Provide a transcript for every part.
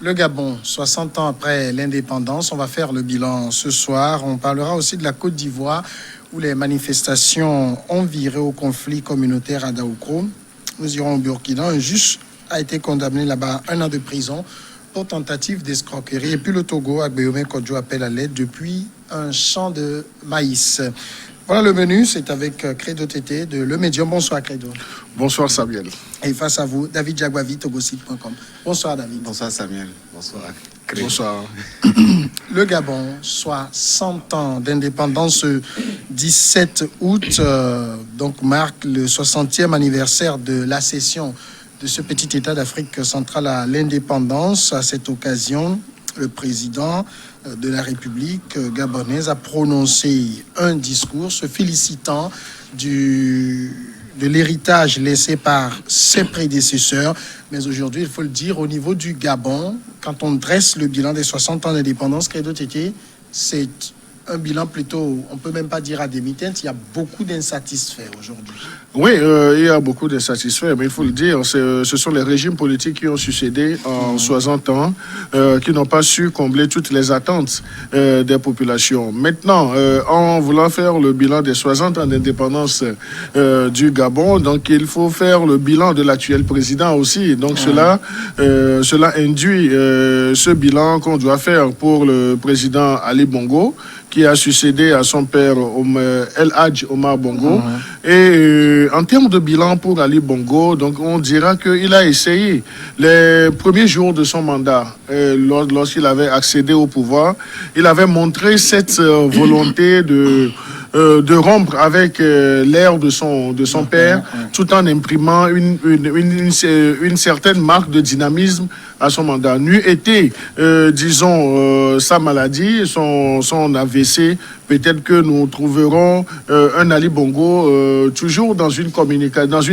Le Gabon, 60 ans après l'indépendance, on va faire le bilan ce soir. On parlera aussi de la Côte d'Ivoire où les manifestations ont viré au conflit communautaire à Daoukro. Nous irons au Burkina. Un juge a été condamné là-bas à 1 an de prison pour tentative d'escroquerie. Et puis le Togo, Agbéomé Kodjo appelle à l'aide depuis un champ de maïs. Voilà le menu, c'est avec Credo Tété de Le Médium. Bonsoir Credo. Bonsoir Samuel. Et face à vous, David Diagwavi, togosite.com. Bonsoir David. Bonsoir Samuel. Bonsoir Credo. Bonsoir. Le Gabon, soit 100 ans d'indépendance, 17 août, donc marque le 60e anniversaire de l'accession de ce petit État d'Afrique centrale à l'indépendance. À cette occasion, le président de la République gabonaise a prononcé un discours se félicitant de l'héritage laissé par ses prédécesseurs. Mais aujourd'hui, il faut le dire, au niveau du Gabon, quand on dresse le bilan des 60 ans d'indépendance, Credo Tété, c'est un bilan plutôt, on ne peut même pas dire à demi-teinte, il y a beaucoup d'insatisfaits aujourd'hui. Oui, il y a beaucoup d'insatisfaits, mais il faut le dire, ce sont les régimes politiques qui ont succédé en 60 ans, qui n'ont pas su combler toutes les attentes des populations. Maintenant, en voulant faire le bilan des 60 ans d'indépendance du Gabon, donc il faut faire le bilan de l'actuel président aussi. Donc cela induit ce bilan qu'on doit faire pour le président Ali Bongo, qui a succédé à son père El Hadj Omar Bongo. Et en termes de bilan pour Ali Bongo, donc on dira qu'il a essayé les premiers jours de son mandat, lorsqu'il avait accédé au pouvoir, il avait montré cette volonté de rompre avec l'ère de son père, tout en imprimant une certaine marque de dynamisme à son mandat. N'eût été, sa maladie, son AVC, peut-être que nous trouverons un Ali Bongo toujours dans une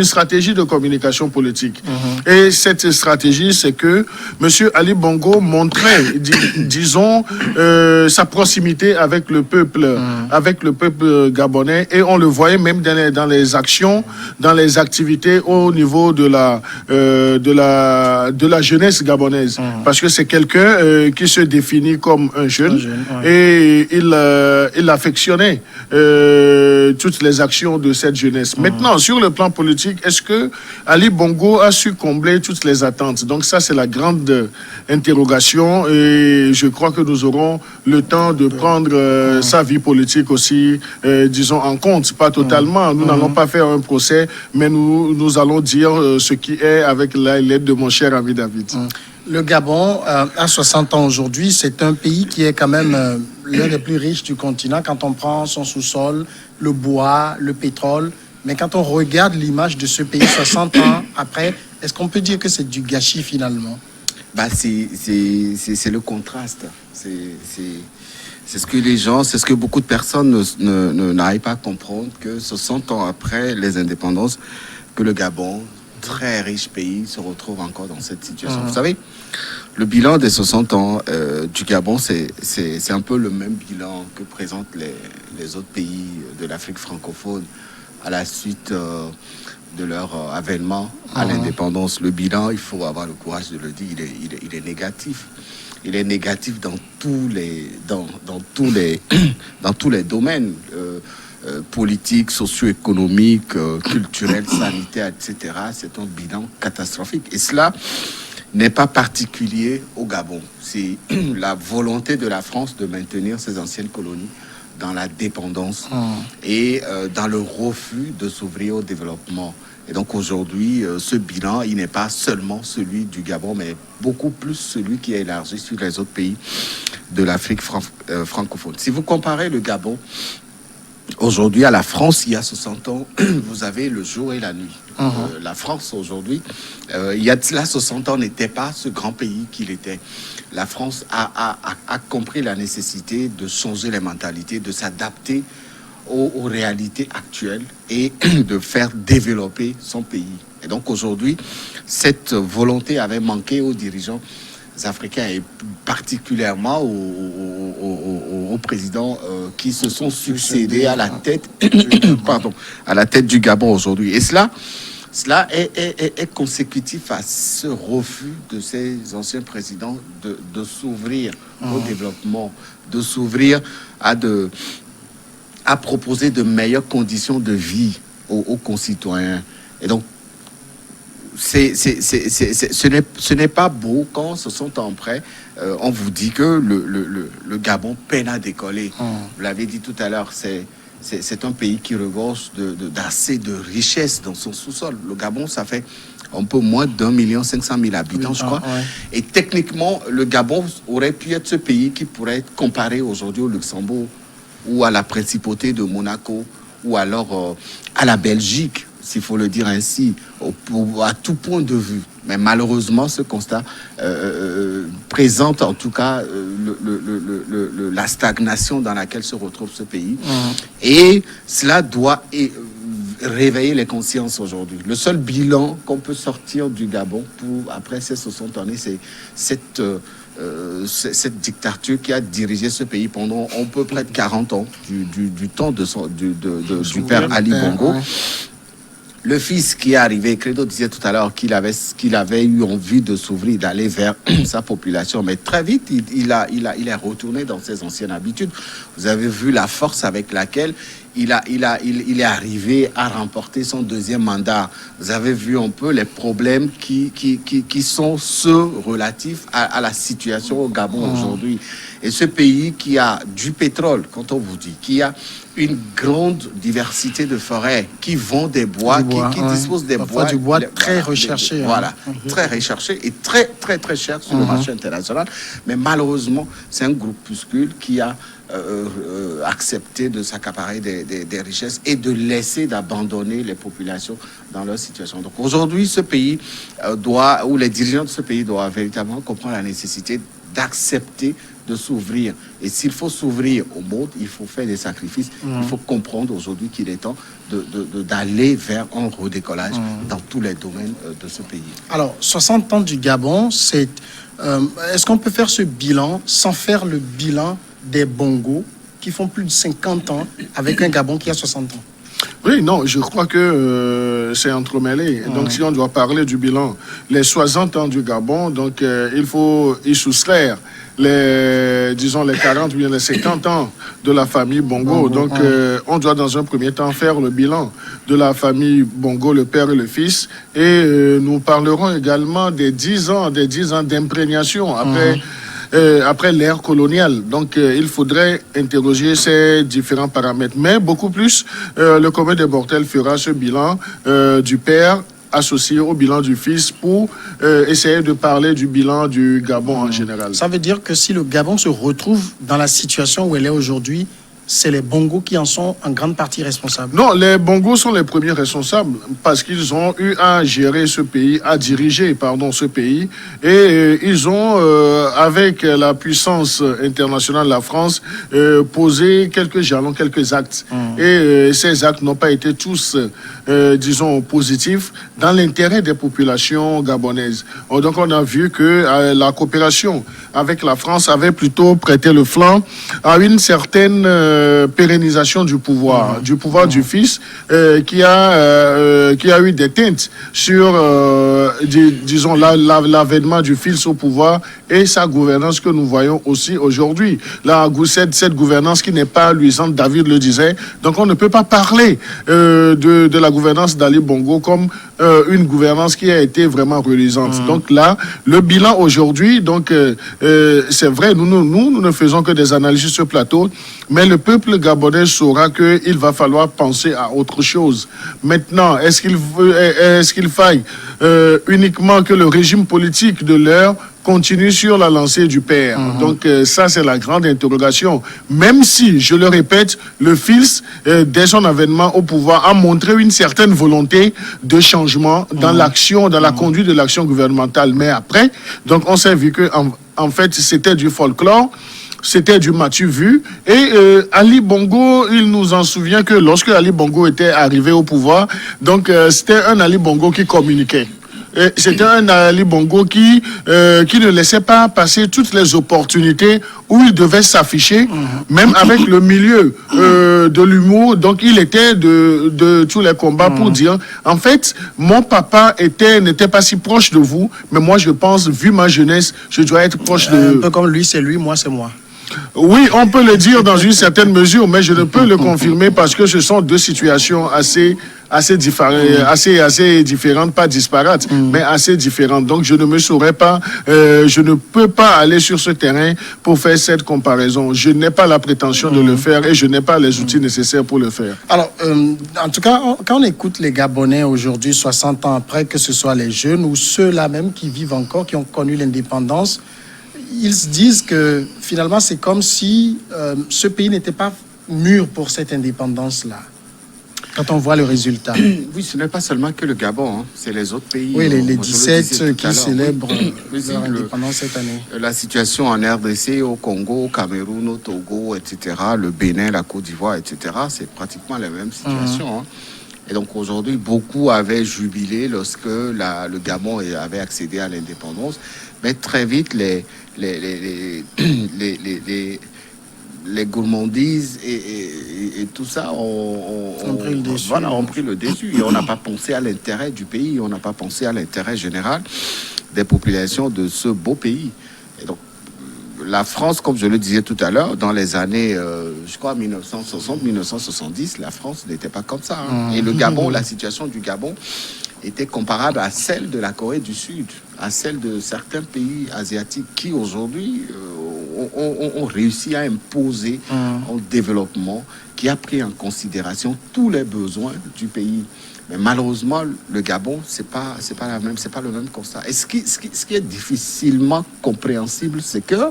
stratégie de communication politique. Et cette stratégie, c'est que M. Ali Bongo montrait, sa proximité avec le peuple, gabonais, et on le voyait même dans les actions, dans les activités au niveau de la jeunesse gabonaise. Parce que c'est quelqu'un qui se définit comme un jeune, et il affectionnait toutes les actions de cette jeunesse. Maintenant, sur le plan politique, est-ce que Ali Bongo a su combler toutes les attentes? Donc ça, c'est la grande interrogation, et je crois que nous aurons le temps de prendre sa vie politique aussi, en compte, pas totalement. Nous n'allons pas faire un procès, mais nous allons dire ce qui est avec l'aide de mon cher ami David. Le Gabon, à 60 ans aujourd'hui, c'est un pays qui est quand même l'un des plus riches du continent quand on prend son sous-sol, le bois, le pétrole. Mais quand on regarde l'image de ce pays 60 ans après, est-ce qu'on peut dire que c'est du gâchis finalement? C'est le contraste. C'est ce que beaucoup de personnes n'arrivent pas à comprendre, que 60 ans après les indépendances, que le Gabon, très riche pays, se retrouve encore dans cette situation. Vous savez, le bilan des 60 ans du Gabon, c'est un peu le même bilan que présentent les autres pays de l'Afrique francophone à la suite de leur avènement à l'indépendance. Le bilan, il faut avoir le courage de le dire, il est négatif. Il est négatif dans tous les domaines. Politique, socio-économique, culturel, sanitaire, etc. C'est un bilan catastrophique. Et cela n'est pas particulier au Gabon. C'est la volonté de la France de maintenir ses anciennes colonies dans la dépendance et dans le refus de s'ouvrir au développement. Et donc aujourd'hui, ce bilan, il n'est pas seulement celui du Gabon, mais beaucoup plus celui qui est élargi sur les autres pays de l'Afrique francophone. Si vous comparez le Gabon aujourd'hui à la France, il y a 60 ans, vous avez le jour et la nuit. La France, aujourd'hui, il y a cela 60 ans, n'était pas ce grand pays qu'il était. La France a compris la nécessité de changer les mentalités, de s'adapter aux réalités actuelles et de faire développer son pays. Et donc aujourd'hui, cette volonté avait manqué aux dirigeants africains et particulièrement aux présidents qui se sont succédés à la tête, à la tête du Gabon aujourd'hui. Et cela cela est consécutif à ce refus de ces anciens présidents de s'ouvrir au développement, de s'ouvrir à proposer de meilleures conditions de vie aux concitoyens. Et donc, ce n'est pas beau quand ce sont en prêt. On vous dit que le Gabon peine à décoller. Vous l'avez dit tout à l'heure, c'est un pays qui regorge d'assez de richesses dans son sous-sol. Le Gabon, ça fait un peu moins d'1,5 million d'habitants, je crois. Ouais. Et techniquement, le Gabon aurait pu être ce pays qui pourrait être comparé aujourd'hui au Luxembourg ou à la principauté de Monaco ou alors à la Belgique, s'il faut le dire ainsi, à tout point de vue. Mais malheureusement, ce constat présente en tout cas la stagnation dans laquelle se retrouve ce pays. Et cela doit réveiller les consciences aujourd'hui. Le seul bilan qu'on peut sortir du Gabon après ces 60 années, c'est cette dictature qui a dirigé ce pays pendant un peu près de 40 ans, du temps du père Ali Bongo. Ouais. Le fils qui est arrivé, Credo disait tout à l'heure qu'il avait eu envie de s'ouvrir, d'aller vers sa population, mais très vite, il est retourné dans ses anciennes habitudes. Vous avez vu la force avec laquelle il est arrivé à remporter son deuxième mandat. Vous avez vu un peu les problèmes qui sont ceux relatifs à la situation au Gabon aujourd'hui. Et ce pays qui a du pétrole, quand on vous dit, qui a une grande diversité de forêts, qui vend des bois, qui dispose des bois. Du bois très recherché. Voilà, très recherché et très, très, très cher sur le marché international. Mais malheureusement, c'est un groupuscule qui a accepté de s'accaparer des richesses et d'abandonner les populations dans leur situation. Donc aujourd'hui, ce pays ou les dirigeants de ce pays doivent véritablement comprendre la nécessité d'accepter de s'ouvrir. Et s'il faut s'ouvrir au monde, il faut faire des sacrifices. Il faut comprendre aujourd'hui qu'il est temps d'aller vers un redécollage dans tous les domaines de ce pays. Alors, 60 ans du Gabon, est-ce qu'on peut faire ce bilan sans faire le bilan des Bongos qui font plus de 50 ans avec un Gabon qui a 60 ans? Oui, non, je crois que c'est entremêlé. Donc, si on doit parler du bilan, les 60 ans du Gabon, donc il faut y soustraire les 40 ou bien les 50 ans de la famille Bongo. Donc, on doit dans un premier temps faire le bilan de la famille Bongo, le père et le fils. Et nous parlerons également des 10 ans d'imprégnation après l'ère coloniale. Donc, il faudrait interroger ces différents paramètres. Mais beaucoup plus, le commun des mortels fera ce bilan du père associé au bilan du fils pour essayer de parler du bilan du Gabon en général. Ça veut dire que si le Gabon se retrouve dans la situation où elle est aujourd'hui, c'est les Bongos qui en sont en grande partie responsables? Non, les Bongos sont les premiers responsables parce qu'ils ont eu à gérer ce pays, à diriger, ce pays. Et ils ont, avec la puissance internationale, la France, posé quelques jalons, quelques actes. Et ces actes n'ont pas été tous, positifs dans l'intérêt des populations gabonaises. Donc on a vu que la coopération avec la France avait plutôt prêté le flanc à une certaine pérennisation du pouvoir du fils qui a eu des teintes sur l'avènement du fils au pouvoir et sa gouvernance que nous voyons aussi aujourd'hui. Cette gouvernance qui n'est pas luisante, David le disait. Donc on ne peut pas parler de la gouvernance d'Ali Bongo comme une gouvernance qui a été vraiment reluisante. Donc là, le bilan aujourd'hui, c'est vrai, nous ne faisons que des analyses sur ce plateau, mais le peuple gabonais saura qu'il va falloir penser à autre chose. Maintenant, est-ce qu'il faille uniquement que le régime politique de l'heure continue sur la lancée du père? Donc ça, c'est la grande interrogation. Même si, je le répète, le fils, dès son avènement au pouvoir, a montré une certaine volonté de changement dans l'action, dans la conduite de l'action gouvernementale. Mais après, donc on s'est vu que en fait, c'était du folklore. C'était du matu vu. Et Ali Bongo, il nous en souvient que lorsque Ali Bongo était arrivé au pouvoir, donc c'était un Ali Bongo qui communiquait. c'était un Ali Bongo qui ne laissait pas passer toutes les opportunités où il devait s'afficher, même avec le milieu de l'humour. Donc, il était de tous les combats pour dire, en fait, mon papa n'était pas si proche de vous, mais moi, je pense, vu ma jeunesse, je dois être proche de... Un peu comme lui, c'est lui, moi, c'est moi. Oui, on peut le dire dans une certaine mesure, mais je ne peux le confirmer parce que ce sont deux situations assez différentes, pas disparates, mais assez différentes. Donc, je ne me saurais pas, je ne peux pas aller sur ce terrain pour faire cette comparaison. Je n'ai pas la prétention de le faire et je n'ai pas les outils nécessaires pour le faire. Alors, en tout cas, quand on écoute les Gabonais aujourd'hui, 60 ans après, que ce soit les jeunes ou ceux-là même qui vivent encore, qui ont connu l'indépendance, ils se disent que finalement, c'est comme si ce pays n'était pas mûr pour cette indépendance-là. Quand on voit le résultat. Oui, ce n'est pas seulement que le Gabon, hein, c'est les autres pays. Oui, les 17 qui célèbrent leur indépendance cette année. La situation en RDC, au Congo, au Cameroun, au Togo, etc., le Bénin, la Côte d'Ivoire, etc., c'est pratiquement la même situation. Hein. Et donc aujourd'hui, beaucoup avaient jubilé lorsque le Gabon avait accédé à l'indépendance. Mais très vite, les gourmandises et tout ça ont pris le dessus. Et on n'a pas pensé à l'intérêt du pays, on n'a pas pensé à l'intérêt général des populations de ce beau pays. Et donc, la France, comme je le disais tout à l'heure, dans les années, je crois, 1960-1970, la France n'était pas comme ça. Hein. Et le Gabon, la situation du Gabon était comparable à celle de la Corée du Sud, à celle de certains pays asiatiques qui, aujourd'hui, ont réussi à imposer un développement qui a pris en considération tous les besoins du pays. Mais malheureusement, le Gabon, c'est pas le même constat. Et ce qui est difficilement compréhensible, c'est que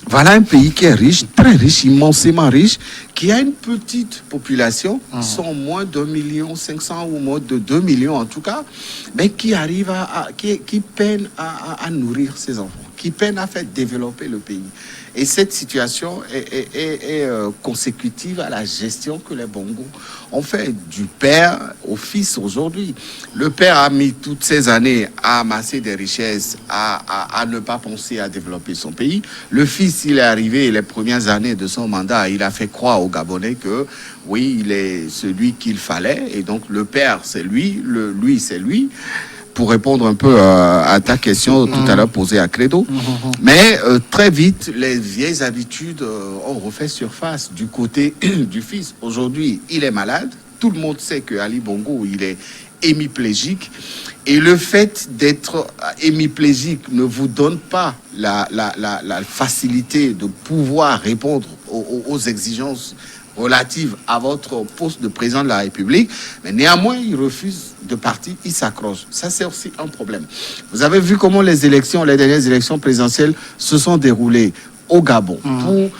voilà un pays qui est riche, très riche, immensément riche, qui a une petite population, sont moins d'1,5 million ou moins de 2 millions en tout cas, mais qui arrive qui peine à nourrir ses enfants, qui peine à faire développer le pays. Et cette situation est consécutive à la gestion que les Bongos ont fait du père au fils aujourd'hui. Le père a mis toutes ces années à amasser des richesses, à ne pas penser à développer son pays. Le fils, il est arrivé les premières années de son mandat, il a fait croire aux Gabonais que oui, il est celui qu'il fallait. Et donc le père, c'est lui, lui, c'est lui. Pour répondre un peu à ta question tout à l'heure posée à Credo. Mais très vite, les vieilles habitudes ont refait surface du côté du fils. Aujourd'hui, il est malade. Tout le monde sait que Ali Bongo, il est hémiplégique. Et le fait d'être hémiplégique ne vous donne pas la facilité de pouvoir répondre aux exigences relative à votre poste de président de la République, mais néanmoins, il refuse de partir, il s'accroche. Ça, c'est aussi un problème. Vous avez vu comment les dernières élections présidentielles se sont déroulées au Gabon pour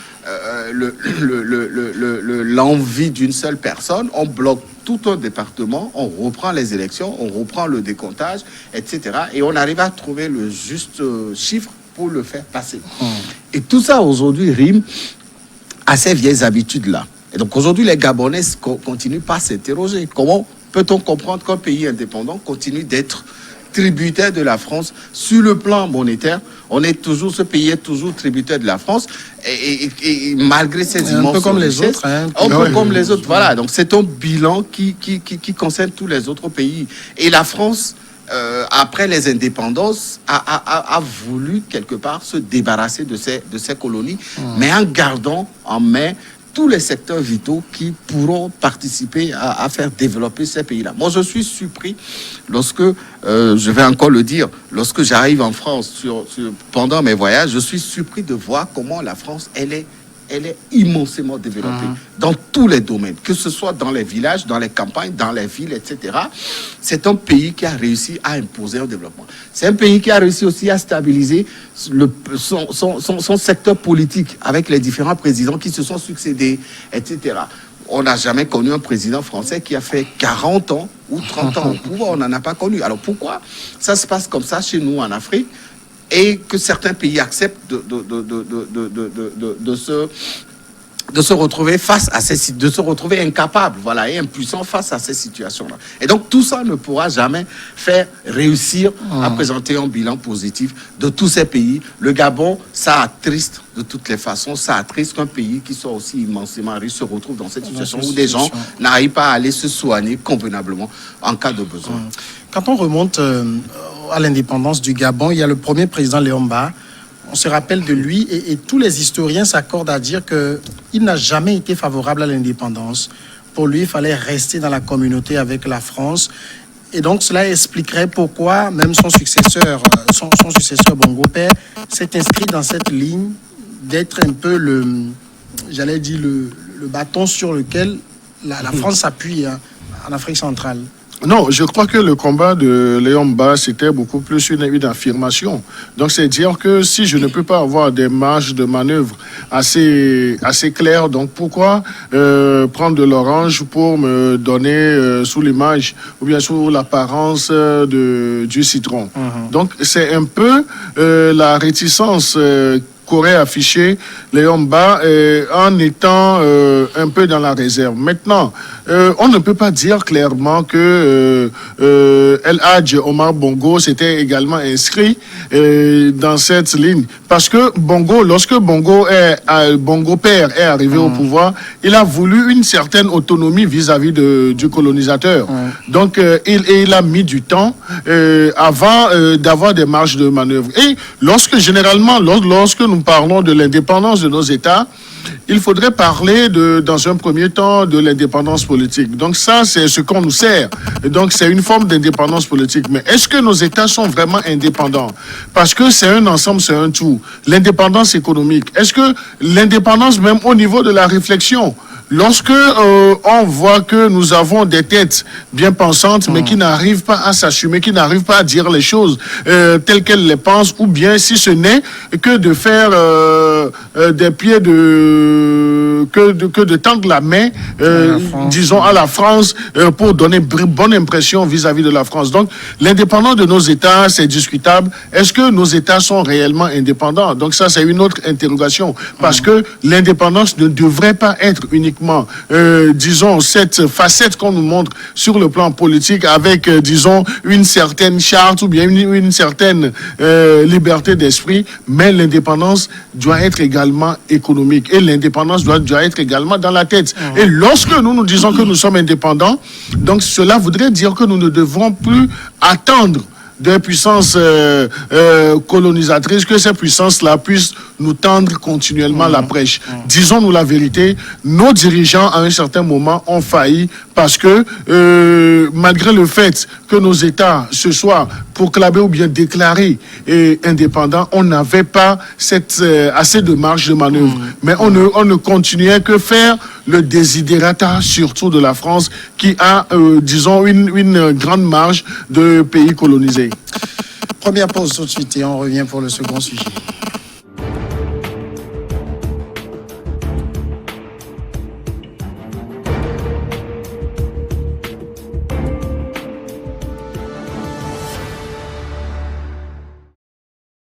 l'envie d'une seule personne. On bloque tout un département, on reprend les élections, on reprend le décomptage, etc. Et on arrive à trouver le juste chiffre pour le faire passer. Et tout ça, aujourd'hui, rime à ces vieilles habitudes-là. Et donc aujourd'hui, les Gabonais continuent pas à s'interroger. Comment peut-on comprendre qu'un pays indépendant continue d'être tributaire de la France sur le plan monétaire? Ce pays est toujours tributaire de la France et malgré ces immenses un peu comme les autres. Un peu comme les autres. Voilà. Donc c'est un bilan qui concerne tous les autres pays. Et la France, après les indépendances, a voulu quelque part se débarrasser de ces colonies, mais en gardant en main tous les secteurs vitaux qui pourront participer à faire développer ces pays-là. Moi, je suis surpris lorsque, je vais encore le dire, lorsque j'arrive en France pendant mes voyages, je suis surpris de voir comment la France, elle est immensément développée dans tous les domaines, que ce soit dans les villages, dans les campagnes, dans les villes, etc. C'est un pays qui a réussi à imposer un développement. C'est un pays qui a réussi aussi à stabiliser son secteur politique avec les différents présidents qui se sont succédés, etc. On n'a jamais connu un président français qui a fait 40 ans ou 30 ans au pouvoir. On n'en a pas connu. Alors pourquoi ça se passe comme ça chez nous en Afrique et que certains pays acceptent de de se retrouver face à de se retrouver incapable, voilà, et impuissant face à ces situations-là. Et donc tout ça ne pourra jamais faire réussir à présenter un bilan positif de tous ces pays. Le Gabon, ça attriste de toutes les façons, ça attriste qu'un pays qui soit aussi immensément riche se retrouve dans cette situation où des gens n'arrivent pas à aller se soigner convenablement en cas de besoin. Quand on remonte à l'indépendance du Gabon, il y a le premier président Léon Mba. On se rappelle de lui et tous les historiens s'accordent à dire qu'il n'a jamais été favorable à l'indépendance. Pour lui, il fallait rester dans la communauté avec la France. Et donc, cela expliquerait pourquoi même son successeur Bongo Père, s'est inscrit dans cette ligne d'être un peu le bâton sur lequel la France s'appuie en Afrique centrale. Non, je crois que le combat de Léon Mba, c'était beaucoup plus une affirmation. Donc, c'est dire que si je ne peux pas avoir des marges de manœuvre assez claires, donc pourquoi prendre de l'orange pour me donner sous l'image ou bien sous l'apparence du citron. Donc, c'est un peu la réticence qu'aurait affiché Léon Mba en étant un peu dans la réserve. Maintenant, on ne peut pas dire clairement que El Hadj Omar Bongo s'était également inscrit dans cette ligne. Parce que Bongo, lorsque Bongo Père est arrivé au pouvoir, il a voulu une certaine autonomie vis-à-vis du colonisateur. Donc, il a mis du temps avant d'avoir des marges de manœuvre. Et lorsque nous parlons de l'indépendance de nos États, il faudrait parler dans un premier temps de l'indépendance politique. Donc ça, c'est ce qu'on nous sert. Et donc c'est une forme d'indépendance politique. Mais est-ce que nos États sont vraiment indépendants? Parce que c'est un ensemble, c'est un tout. L'indépendance économique. Est-ce que l'indépendance même au niveau de la réflexion? Lorsque on voit que nous avons des têtes bien pensantes, mais qui n'arrivent pas à s'assumer, qui n'arrivent pas à dire les choses telles qu'elles les pensent, ou bien si ce n'est que de faire des pieds que de tendre la main, disons, à la France pour donner bonne impression vis-à-vis de la France. Donc, l'indépendance de nos États, c'est discutable. Est-ce que nos États sont réellement indépendants? Donc ça, c'est une autre interrogation. Parce que l'indépendance ne devrait pas être uniquement disons, cette facette qu'on nous montre sur le plan politique avec, disons, une certaine charte ou bien une certaine liberté d'esprit, mais l'indépendance doit être également économique et l'indépendance doit être également dans la tête. Et lorsque nous disons que nous sommes indépendants, donc cela voudrait dire que nous ne devrons plus attendre des puissances colonisatrices, que ces puissances-là puissent nous tendre continuellement la brèche. Disons-nous la vérité, nos dirigeants, à un certain moment, ont failli parce que, malgré le fait que nos États se soient proclamés ou bien déclarés indépendants, on n'avait pas assez de marge de manœuvre. Mais on ne continuait que faire le desiderata, surtout de la France, qui a, disons, une grande marge de pays colonisés. Première pause tout de suite et on revient pour le second sujet.